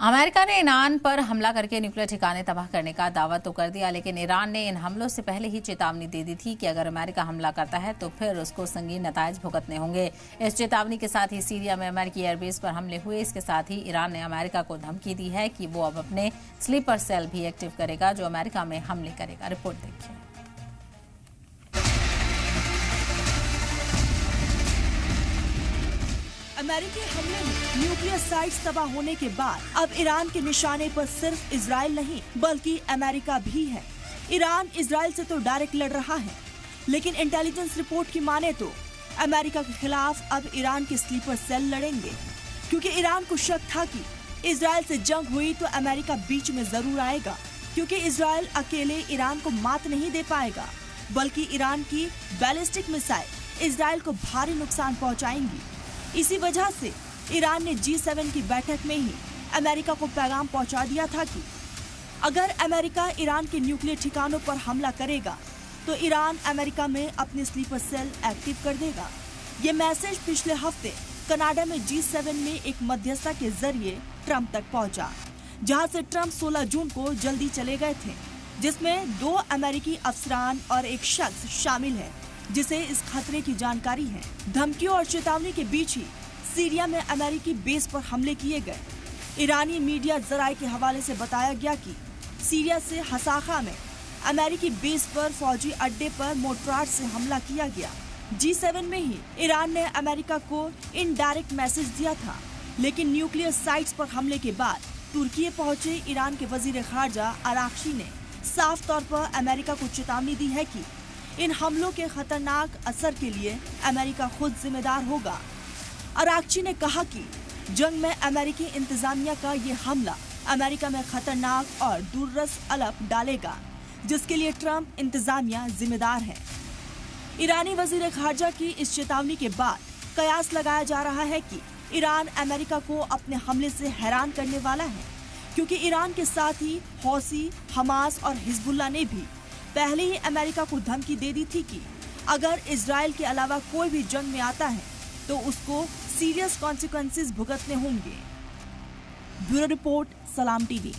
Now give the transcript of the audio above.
America ने Iran पर हमला करके न्यूक्लियर ठिकाने तबाह करने का दावा तो कर दिया, लेकिन ईरान ने इन हमलों से पहले ही चेतावनी दे दी थी कि अगर अमेरिका हमला करता है तो फिर उसको संगीन नतायज भुगतने होंगे। इस चेतावनी के साथ ही सीरिया में अमेरिकी एयरबेस पर हमले हुए। इसके साथ ही ईरान ने अमेरिका को धमकी दी है कि वो अब अपने स्लीपर सेल भी एक्टिव करेगा जो अमेरिका में हमले करेगा। रिपोर्ट देखिए। अमेरिकी हमले में न्यूक्लियर साइट्स तबाह होने के बाद अब ईरान के निशाने पर सिर्फ इजराइल नहीं बल्कि अमेरिका भी है। ईरान इजराइल से तो डायरेक्ट लड़ रहा है, लेकिन इंटेलिजेंस रिपोर्ट की माने तो अमेरिका के खिलाफ अब ईरान के स्लीपर सेल लड़ेंगे, क्योंकि ईरान को शक था कि इजराइल से जंग हुई तो अमेरिका बीच में जरूर आएगा, क्योंकि इजराइल अकेले ईरान को मात नहीं दे पाएगा, बल्कि ईरान की बैलिस्टिक मिसाइल इजराइल को भारी नुकसान पहुँचाएंगी। इसी वजह से ईरान ने G7 की बैठक में ही अमेरिका को पैगाम पहुंचा दिया था कि अगर अमेरिका ईरान के न्यूक्लियर ठिकानों पर हमला करेगा तो ईरान अमेरिका में अपने स्लीपर सेल एक्टिव कर देगा। ये मैसेज पिछले हफ्ते कनाडा में G7 में एक मध्यस्थता के जरिए ट्रंप तक पहुंचा, जहां से ट्रंप 16 जून को जल्दी चले गए थे, जिसमें 2 अमेरिकी अफसरान और एक शख्स शामिल है जिसे इस खतरे की जानकारी है। धमकियों और चेतावनी के बीच ही सीरिया में अमेरिकी बेस पर हमले किए गए। ईरानी मीडिया जराये के हवाले से बताया गया कि सीरिया से हसाका में अमेरिकी बेस पर फौजी अड्डे पर मोर्टार से हमला किया गया। G7 में ही ईरान ने अमेरिका को इनडायरेक्ट मैसेज दिया था, लेकिन न्यूक्लियर साइट्स पर हमले के बाद तुर्की पहुंचे ईरान के वजीर खारजा अराक्ची ने साफ तौर पर अमेरिका को चेतावनी दी है कि इन हमलों के खतरनाक असर के लिए अमेरिका खुद जिम्मेदार होगा। अराक्ची ने कहा कि जंग में अमेरिकी इंतजामिया का ये हमला अमेरिका में खतरनाक और दूररस अलप डालेगा, जिसके लिए ट्रंप इंतजामिया जिम्मेदार है। ईरानी वजीर खारजा की इस चेतावनी के बाद कयास लगाया जा रहा है कि ईरान अमेरिका को अपने हमले से हैरान करने वाला है, क्योंकि ईरान के साथ ही हौसी, हमास और हिजबुल्लाह ने भी पहले ही अमेरिका को धमकी दे दी थी कि अगर इजराइल के अलावा कोई भी जंग में आता है तो उसको सीरियस कॉन्सिक्वेंसेस भुगतने होंगे। ब्यूरो रिपोर्ट, सलाम टीवी।